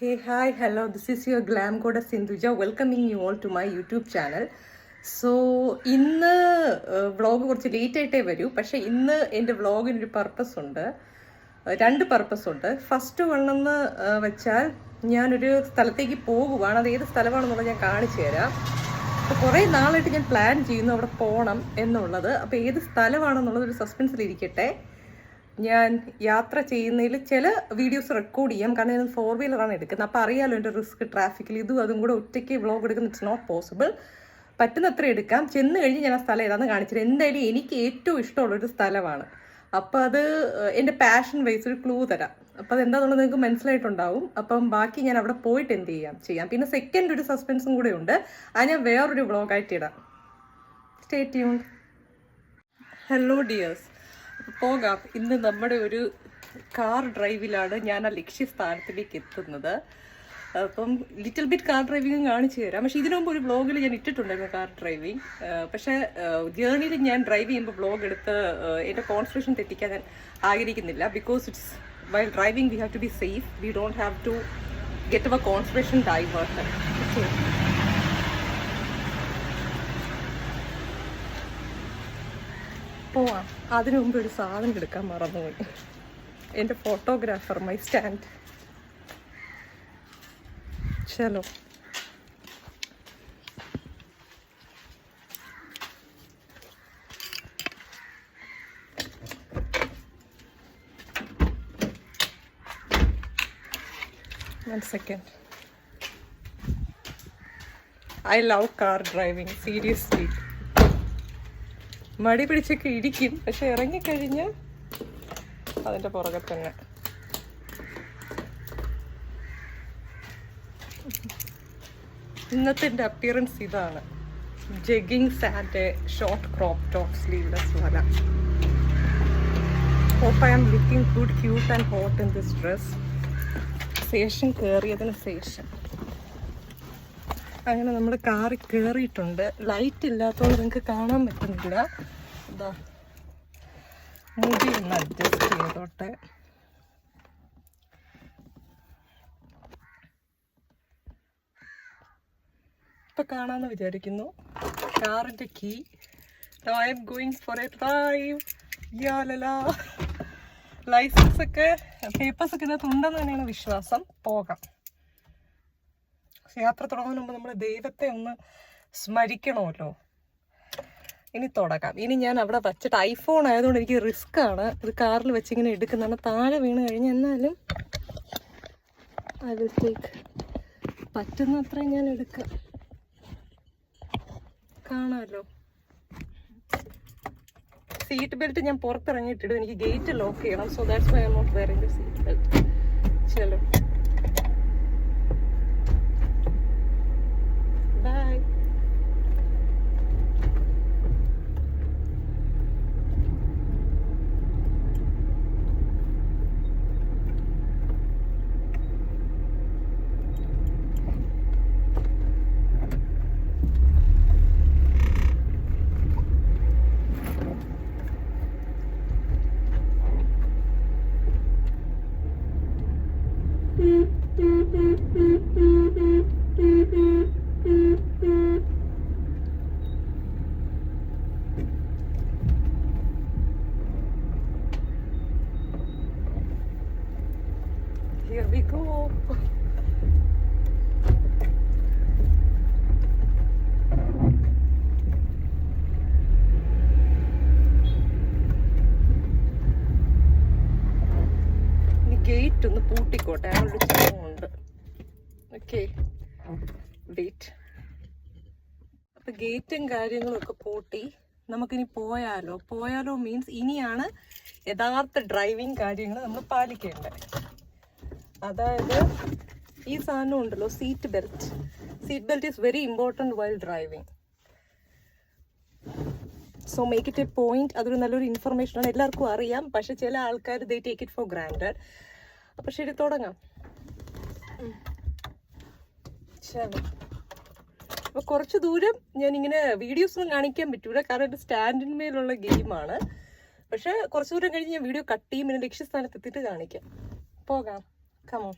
Hey, hi, hello. This is your Glam Goddess Sindhuja welcoming you all to my YouTube channel. So ഇന്ന് vlog കുറച്ച് late ആയിട്ടേ വരൂ, പക്ഷേ ഇന്ന് എൻ്റെ വ്ളോഗിനൊരു പർപ്പസ് ഉണ്ട്, രണ്ട് പർപ്പസ് ഉണ്ട്. ഫസ്റ്റ് വണ്ണെന്ന് വെച്ചാൽ ഞാനൊരു സ്ഥലത്തേക്ക് പോകുവാണ്. അത് ഏത് സ്ഥലമാണെന്നുള്ളത് ഞാൻ കാണിച്ചു തരാം. അപ്പോൾ കുറേ നാളായിട്ട് ഞാൻ പ്ലാൻ ചെയ്യുന്നു അവിടെ പോകണം എന്നുള്ളത്. അപ്പോൾ ഏത് സ്ഥലമാണെന്നുള്ളത് ഒരു സസ്പെൻസിലിരിക്കട്ടെ. ഞാൻ യാത്ര ചെയ്യുന്നതിൽ ചില വീഡിയോസ് റെക്കോർഡ് ചെയ്യാം, കാരണം ഞാൻ 4 വീലറാണ് എടുക്കുന്നത്. അപ്പോൾ അറിയാമല്ലോ എൻ്റെ റിസ്ക് ട്രാഫിക്കിൽ, അതും കൂടെ ഒറ്റയ്ക്ക് വ്ളോഗ് എടുക്കുന്നത് ഇറ്റ്സ് നോട്ട് പോസിബിൾ. പറ്റുന്നത്ര എടുക്കാം. ചെന്ന് കഴിഞ്ഞ് ഞാൻ ആ സ്ഥലം ഏതാണെന്ന് കാണിച്ചിട്ട്, എന്തായാലും എനിക്ക് ഏറ്റവും ഇഷ്ടമുള്ളൊരു സ്ഥലമാണ്. അപ്പോൾ അത് എൻ്റെ പാഷൻ വൈസ് ഒരു ക്ലൂ തരാം. അപ്പോൾ അതെന്താണെന്നുള്ളത് നിങ്ങൾക്ക് മനസ്സിലായിട്ടുണ്ടാവും. അപ്പം ബാക്കി ഞാൻ അവിടെ പോയിട്ട് എന്ത് ചെയ്യാം. പിന്നെ സെക്കൻഡ് ഒരു സസ്പെൻസും കൂടെ ഉണ്ട്, അത് ഞാൻ വേറൊരു വ്ളോഗായിട്ട് ഇടാം. Stay tuned. ഹലോ ഡിയേഴ്സ്, പോകാം. ഇന്ന് നമ്മുടെ ഒരു കാർ ഡ്രൈവിലാണ് ഞാൻ ആ ലക്ഷ്യസ്ഥാനത്തിലേക്ക് എത്തുന്നത്. അപ്പം ലിറ്റിൽ ബിറ്റ് കാർ ഡ്രൈവിംഗ് കാണിച്ചു തരാം. പക്ഷേ ഇതിനു മുമ്പ് ഒരു വ്ളോഗിൽ ഞാൻ ഇട്ടിട്ടുണ്ടായിരുന്നു കാർ ഡ്രൈവിംഗ്. പക്ഷേ ജേർണിയിൽ ഞാൻ ഡ്രൈവ് ചെയ്യുമ്പോൾ വ്ളോഗ് എടുത്ത് എൻ്റെ കോൺസെൻട്രേഷൻ തെറ്റിക്കാൻ ഞാൻ ആഗ്രഹിക്കുന്നില്ല. Because it's while driving we have to be safe. We don't have to get our concentration diverted. Okay, പോവാം. അതിനു മുമ്പ് ഒരു സാധനം എടുക്കാൻ മറന്നുപോയി, എൻ്റെ ഫോട്ടോഗ്രാഫർ, മൈ സ്റ്റാൻഡ്. ചലോ. One second. I love car driving, seriously. മടി പിടിച്ചൊക്കെ ഇരിക്കും, പക്ഷെ ഇറങ്ങിക്കഴിഞ്ഞ് അതിൻ്റെ പുറകെ തന്നെ. ഇന്നത്തെ എൻ്റെ അപ്പിയറൻസ് ഇതാണ്. Jeggings and short crop top sleeveless വല. Hope I am looking good, cute and hot in this dress. ശേഷം കയറിയതിന് ശേഷം അങ്ങനെ നമ്മൾ കാറിൽ കയറിയിട്ടുണ്ട്. ലൈറ്റ് ഇല്ലാത്തതുകൊണ്ട് നിങ്ങൾക്ക് കാണാൻ പറ്റുന്നില്ല. ഇതാ മുടി ഒന്ന് അഡ്ജസ്റ്റ് ചെയ്തോട്ടെ. ഇപ്പം കാണാമെന്ന് വിചാരിക്കുന്നു. കാറിൻ്റെ key. I'm going for a drive. യാലലാ. ലൈസൻസ് ഒക്കെ പേപ്പേഴ്സ് ഒക്കെ ഇതിനകത്ത് ഉണ്ടെന്ന് തന്നെയാണ് വിശ്വാസം. പോകാം. യാത്ര തുടങ്ങുന്നതിന് മുമ്പ് നമ്മൾ ദൈവത്തെ ഒന്ന് സ്മരിക്കണമല്ലോ. ഇനി തുടങ്ങാം. ഇനി ഞാൻ അവിടെ വച്ചിട്ട്, ഐഫോൺ ആയതുകൊണ്ട് എനിക്ക് റിസ്ക് ആണ് ഇത് കാറിൽ വെച്ചിങ്ങനെ എടുക്കുന്നതാണ്. താഴെ വീണ് കഴിഞ്ഞ് എന്നാലും ഐ വിൽ ടേക്ക്, പറ്റുന്നത്രയും ഞാൻ എടുക്കാം. കാണാമല്ലോ. സീറ്റ് ബെൽറ്റ് ഞാൻ പുറത്തിറങ്ങിയിട്ടിടും. എനിക്ക് ഗേറ്റ് ലോക്ക് ചെയ്യണം. So that's why I am not wearing the seat belt. ചലോ. Here we go. ഗേറ്റ് ഒന്ന് പൂട്ടിക്കോട്ടെ, അങ്ങനൊരു സ്ഥലമുണ്ട്. Okay, wait. അപ്പം ഗേറ്റും കാര്യങ്ങളും ഒക്കെ പൂട്ടി. നമുക്കിനി പോയാലോ മീൻസ് ഇനിയാണ് യഥാർത്ഥ ഡ്രൈവിംഗ് കാര്യങ്ങൾ നമ്മൾ പാലിക്കേണ്ടത്. അതായത് ഈ സാധനം ഉണ്ടല്ലോ, seat belt is very important while driving. So make it A point. അതൊരു നല്ലൊരു ഇൻഫർമേഷനാണ്, എല്ലാവർക്കും അറിയാം. പക്ഷെ ചില ആൾക്കാർ they take it for granted. അപ്പോൾ ശരി, തുടങ്ങാം. ശരി. അപ്പോൾ കുറച്ച് ദൂരം ഞാനിങ്ങനെ വീഡിയോസൊന്നും കാണിക്കാൻ പറ്റൂല, കാരണം എൻ്റെ സ്റ്റാൻഡിന്മേലുള്ള ഗെയിമാണ്. പക്ഷെ കുറച്ച് ദൂരം കഴിഞ്ഞ് ഞാൻ വീഡിയോ കട്ട് ചെയ്യും, പിന്നെ ലക്ഷ്യസ്ഥാനത്ത് എത്തിയിട്ട് കാണിക്കാം. പോകാം. Come on.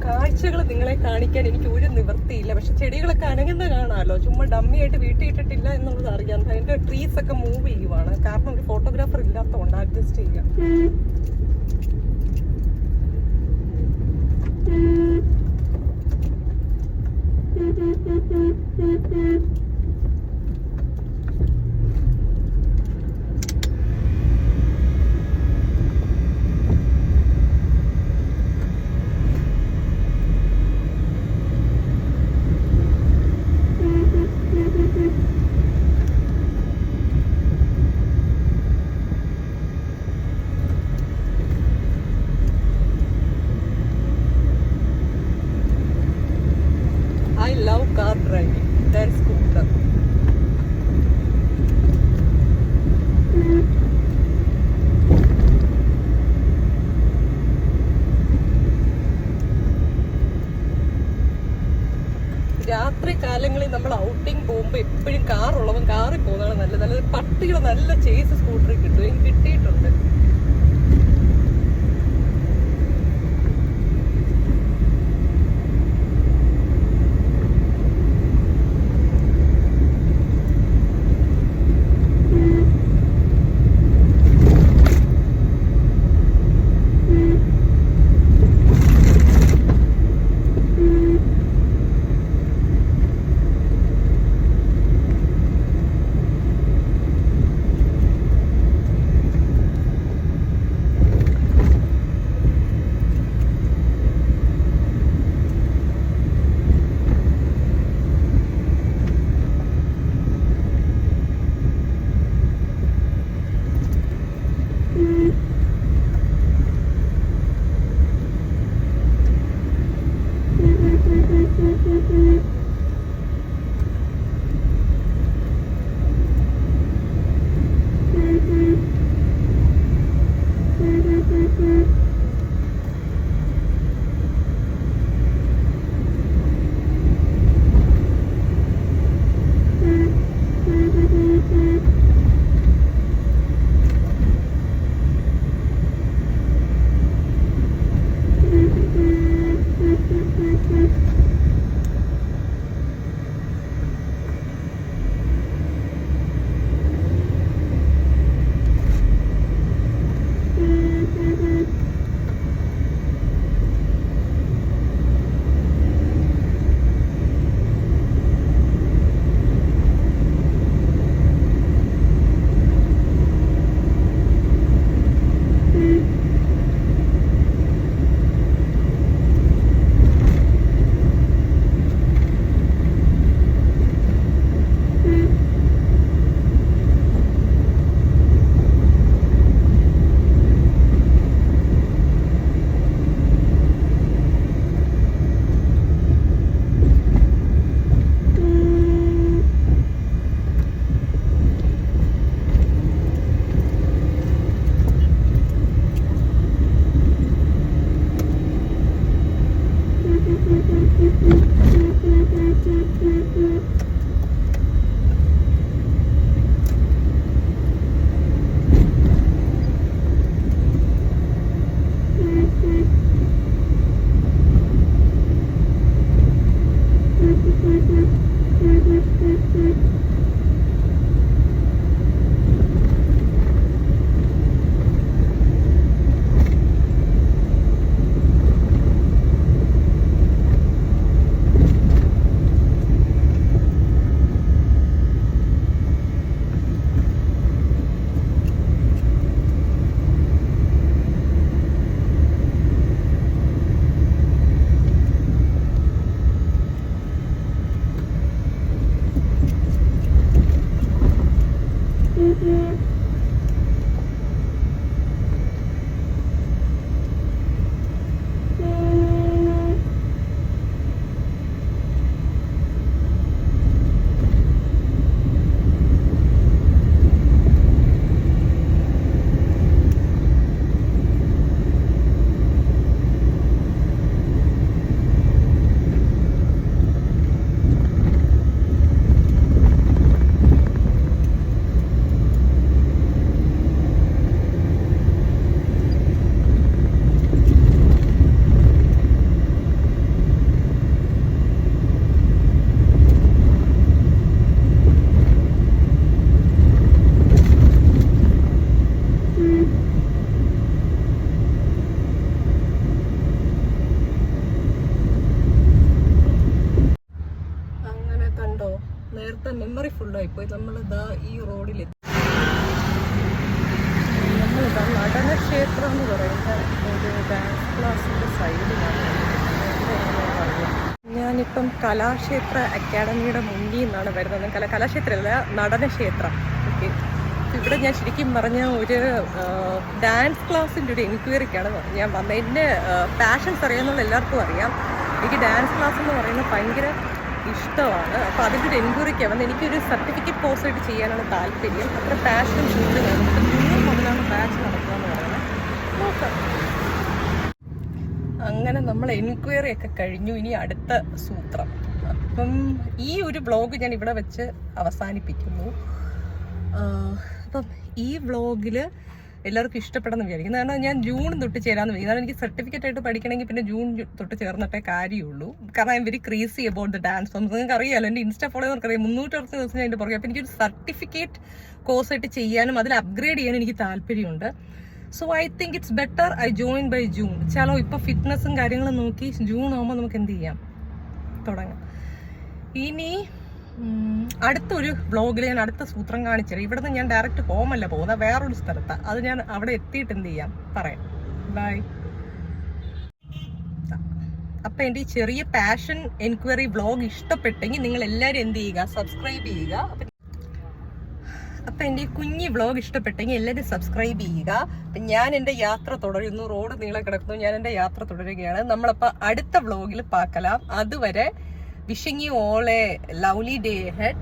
കാഴ്ചകൾ നിങ്ങളെ കാണിക്കാൻ എനിക്ക് ഒരു നിവൃത്തിയില്ല. പക്ഷെ ചെടികളൊക്കെ അനങ്ങുന്ന കാണാമല്ലോ. ചുമ്മാ ഡമ്മിയായിട്ട് വീട്ടിൽ ഇട്ടിട്ടില്ല എന്നുള്ളത് അറിയാം. അതിന്റെ ട്രീസ് ഒക്കെ മൂവ് ചെയ്യുവാണ്. കാരണം ഒരു ഫോട്ടോഗ്രാഫർ ഇല്ലാത്തതുകൊണ്ട് അഡ്ജസ്റ്റ് ചെയ്യാം. I love car driving than scooter. രാത്രി കാലങ്ങളിൽ നമ്മൾ ഔട്ടിങ് പോകുമ്പോൾ എപ്പോഴും കാർ ഉള്ളവൻ കാറിൽ പോകുന്നതാണ് നല്ലത്. നല്ലത് പട്ടികൾ നല്ല ചേസ് സ്കൂട്ടറിൽ കിട്ടും. എനിക്ക് കിട്ടിയിട്ടുണ്ട്. മെമ്മറി ഫുള്ളായിപ്പോയി. നമ്മളിതാ ഈ റോഡിലെത്തി. നമ്മളിതാ നടനക്ഷേത്രം എന്ന് പറയുന്ന ഒരു ഡാൻസ് ക്ലാസിൻ്റെ സൈഡിലാണ്. ഞാനിപ്പം കലാക്ഷേത്ര അക്കാഡമിയുടെ മുന്നിൽ നിന്നാണ് വരുന്നത്. കലാക്ഷേത്രമല്ല, നടനക്ഷേത്രം. ഓക്കെ, ഇവിടെ ഞാൻ ശരിക്കും പറഞ്ഞ ഒരു ഡാൻസ് ക്ലാസ്സിൻ്റെ ഒരു എൻക്വയറിക്കാണ് ഞാൻ വന്നത്. എൻ്റെ പാഷൻസ് അറിയാമെന്നുള്ള എല്ലാവർക്കും അറിയാം. എനിക്ക് ഡാൻസ് ക്ലാസ് എന്ന് പറയുന്നത് ഭയങ്കര ഇഷ്ടമാണ്. അപ്പോൾ അതിൻ്റെ ഒരു എൻക്വയറിക്കാണ് വന്നത്. എനിക്കൊരു സർട്ടിഫിക്കറ്റ് കോഴ്സായിട്ട് ചെയ്യാനാണ് താല്പര്യം. അത്ര പാഷൻ ജൂണിൽ വേണം. ജൂണിൽ മുതലാണ് ബാച്ച് നടക്കുക എന്ന് പറയുന്നത്. നോക്കാം. അങ്ങനെ നമ്മൾ എൻക്വയറി ഒക്കെ കഴിഞ്ഞു. ഇനി അടുത്ത സൂത്രം. അപ്പം ഈ ഒരു വ്ളോഗ് ഞാൻ ഇവിടെ വെച്ച് അവസാനിപ്പിക്കുന്നു. അപ്പം ഈ വ്ളോഗിൽ എല്ലാവർക്കും ഇഷ്ടപ്പെടുന്ന വിചാരിക്കുന്നു. കാരണം ഞാൻ ജൂൺ തൊട്ട് ചേരാമെന്ന് വിചാരിക്കും. കാരണം എനിക്ക് സർട്ടിഫിക്കറ്റ് ആയിട്ട് പഠിക്കണമെങ്കിൽ പിന്നെ ജൂൺ തൊട്ട് ചേർന്നിട്ടേ കാര്യമുള്ളൂ. കാരണം I am very crazy about the dance forms. നിങ്ങൾക്ക് അറിയാമല്ലോ, എൻ്റെ ഇൻസ്റ്റാ ഫോളോ നമുക്കറിയാം. 360 ദിവസം ഞാൻ എൻ്റെ പുറകെ. അപ്പോൾ എനിക്കൊരു സർട്ടിഫിക്കറ്റ് കോഴ്സായിട്ട് ചെയ്യാനും അതിൽ അപ്ഗ്രേഡ് ചെയ്യാനും എനിക്ക് താല്പര്യമുണ്ട്. So I think it's better I join by June. ചലോ ഇപ്പോൾ ഫിറ്റ്നസ്സും കാര്യങ്ങളും നോക്കി ജൂൺ ആകുമ്പോൾ നമുക്ക് എന്ത് ചെയ്യാം, തുടങ്ങാം. ഇനി അടുത്തൊരു വ്ളോഗിൽ ഞാൻ അടുത്ത സൂത്രം കാണിച്ചുതരാം. ഇവിടെ നിന്ന് ഞാൻ ഡയറക്റ്റ് ഹോമല്ല പോകുന്നത്, വേറൊരു സ്ഥലത്താണ്. അത് ഞാൻ അവിടെ എത്തിയിട്ട് എന്ത് ചെയ്യാം പറയാം. ബൈ. അപ്പം എൻ്റെ ഈ ചെറിയ പാഷൻ എൻക്വയറി വ്ളോഗ് ഇഷ്ടപ്പെട്ടെങ്കിൽ നിങ്ങൾ എല്ലാവരും എന്ത് ചെയ്യുക, സബ്സ്ക്രൈബ് ചെയ്യുക. അപ്പം എൻ്റെ ഈ കുഞ്ഞി വ്ളോഗ് ഇഷ്ടപ്പെട്ടെങ്കിൽ എല്ലാവരും സബ്സ്ക്രൈബ് ചെയ്യുക. അപ്പം ഞാൻ എൻ്റെ യാത്ര തുടരുന്നു. റോഡ് നീളെ കിടക്കുന്നു. ഞാൻ എൻ്റെ യാത്ര തുടരുകയാണ്. നമ്മളപ്പോൾ അടുത്ത വ്ളോഗിൽ പാക്കലാം. അതുവരെ wishing you all A lovely day head.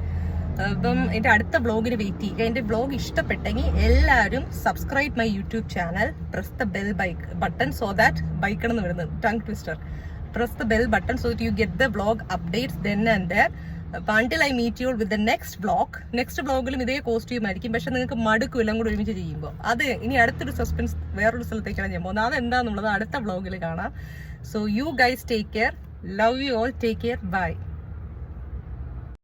അപ്പം എൻ്റെ അടുത്ത വ്ളോഗിന് വെയിറ്റ് ചെയ്യുക. എൻ്റെ വ്ളോഗ് ഇഷ്ടപ്പെട്ടെങ്കിൽ എല്ലാവരും subscribe my YouTube channel. Press the bell button so that ബൈക്കണെന്ന് വരുന്നത് tongue twister. Press the bell button so that you get the vlog updates then and there. until I meet you with the next vlog. Next വ്ളോഗിലും ഇതേ costume ആയിരിക്കും. പക്ഷെ നിങ്ങൾക്ക് മടുക്കും എല്ലാം കൂടി ഒരുമിച്ച് ചെയ്യുമ്പോൾ. അത് ഇനി അടുത്തൊരു സസ്പെൻസ് വേറൊരു സ്ഥലത്തേക്കാണ് ഞാൻ പോകുന്നത്. അതെന്താന്നുള്ളത് അടുത്ത വ്ളോഗിൽ കാണാം. So you guys take care. Love you all. Take care. By.